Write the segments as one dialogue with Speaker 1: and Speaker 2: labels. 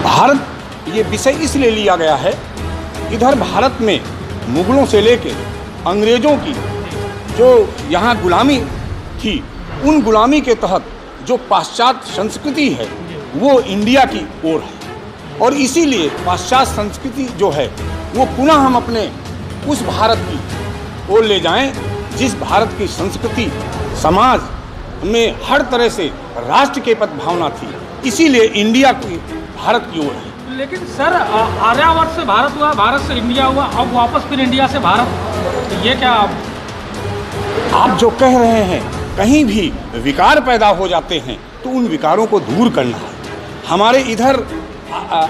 Speaker 1: भारत ये विषय इसलिए लिया गया है, इधर भारत में मुगलों से लेके अंग्रेज़ों की जो यहाँ गुलामी थी, उन गुलामी के तहत जो पाश्चात्य संस्कृति है वो इंडिया की ओर है, और इसीलिए पाश्चात्य संस्कृति जो है वो पुनः हम अपने उस भारत की ओर ले जाएं जिस भारत की संस्कृति समाज में हर तरह से राष्ट्र के प्रति भावना थी। इसीलिए इंडिया की भारत की ओर है।
Speaker 2: लेकिन सर, आर्यावर्त से भारत हुआ, भारत से इंडिया हुआ, अब वापस फिर इंडिया से भारत, तो ये क्या
Speaker 1: आप जो कह रहे हैं, कहीं भी विकार पैदा हो जाते हैं तो उन विकारों को दूर करना है। हमारे इधर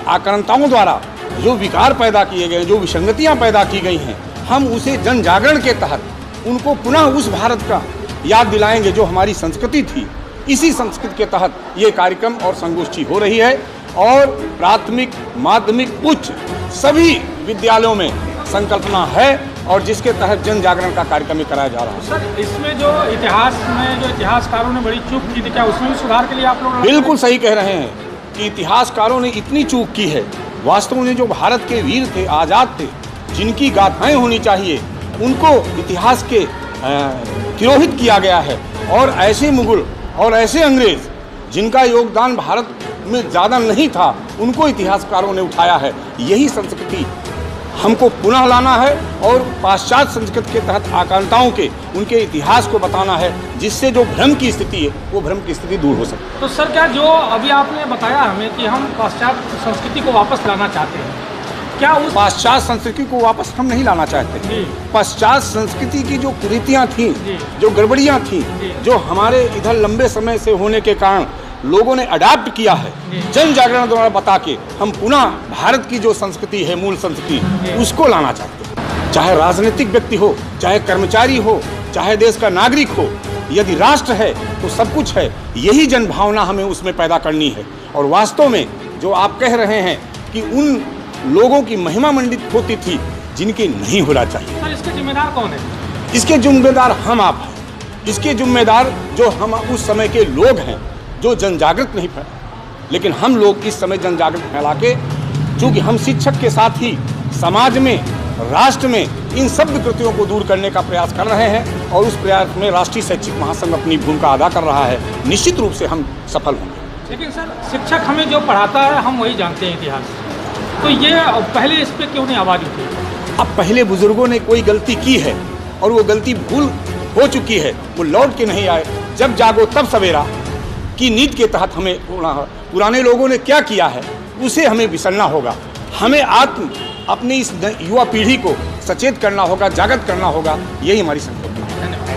Speaker 1: आक्रांताओं द्वारा जो विकार पैदा किए गए, जो विसंगतियां पैदा की गई हैं, हम उसे जन जागरण के तहत उनको पुनः उस भारत का याद दिलाएंगे जो हमारी संस्कृति थी। इसी संस्कृति के तहत ये कार्यक्रम और संगोष्ठी हो रही है, और प्राथमिक, माध्यमिक, उच्च सभी विद्यालयों में संकल्पना है और जिसके तहत जन जागरण का कार्यक्रम कराया जा रहा है।
Speaker 2: सर, इसमें जो इतिहासकारों ने बड़ी चूक की थी, क्या उसमें भी सुधार के लिए आप लोग?
Speaker 1: बिल्कुल सही कह रहे हैं कि इतिहासकारों ने इतनी चूक की है। वास्तव में जो भारत के वीर थे, आज़ाद थे, जिनकी गाथाएं होनी चाहिए, उनको इतिहास के तिरोहित किया गया है, और ऐसे मुगल और ऐसे अंग्रेज जिनका योगदान भारत में ज़्यादा नहीं था, उनको इतिहासकारों ने उठाया है। यही संस्कृति हमको पुनः लाना है और पाश्चात्य संस्कृति के तहत आकांक्षाओं के उनके इतिहास को बताना है, जिससे जो भ्रम की स्थिति है वो भ्रम की स्थिति दूर हो सके।
Speaker 2: तो सर, क्या जो अभी आपने बताया हमें कि हम पाश्चात्य संस्कृति को वापस लाना चाहते हैं, क्या उस
Speaker 1: पाश्चात्य संस्कृति को वापस हम नहीं लाना चाहते। पाश्चात्य संस्कृति की जो कुरीतियाँ थीं, जो गड़बड़ियाँ थीं, जो हमारे इधर लंबे समय से होने के कारण लोगों ने अडॉप्ट किया है, जन जागरण द्वारा बता के हम पुनः भारत की जो संस्कृति है, मूल संस्कृति, उसको लाना चाहते हैं। चाहे राजनीतिक व्यक्ति हो, चाहे कर्मचारी हो, चाहे देश का नागरिक हो, यदि राष्ट्र है तो सब कुछ है। यही जन भावना हमें उसमें पैदा करनी है। और वास्तव में जो आप कह रहे हैं कि उन लोगों की महिमा मंडित होती थी जिनकी नहीं होना चाहिए।
Speaker 2: सर, इसके जिम्मेदार कौन है?
Speaker 1: इसके जिम्मेदार हम आप हैं। इसके जिम्मेदार जो हम उस समय के लोग हैं जो जन जागृत नहीं फैला, लेकिन हम लोग इस समय जन जागृत फैला के, चूँकि हम शिक्षक के साथ ही समाज में, राष्ट्र में इन सब विकृतियों को दूर करने का प्रयास कर रहे हैं, और उस प्रयास में राष्ट्रीय शैक्षिक महासंघ अपनी भूमिका अदा कर रहा है। निश्चित रूप से हम सफल होंगे।
Speaker 2: लेकिन सर, शिक्षक हमें जो पढ़ाता है हम वही जानते हैं इतिहास, तो ये पहले इस पर क्यों नहीं आवाज़ उठी?
Speaker 1: अब पहले बुजुर्गों ने कोई गलती की है और वो गलती भूल हो चुकी है, वो लौट के नहीं आए। जब जागो तब सवेरा की नीति के तहत हमें पुराने लोगों ने क्या किया है उसे हमें विसरना होगा। हमें अपनी इस युवा पीढ़ी को सचेत करना होगा, जागृत करना होगा। यही हमारी संकल्पना है।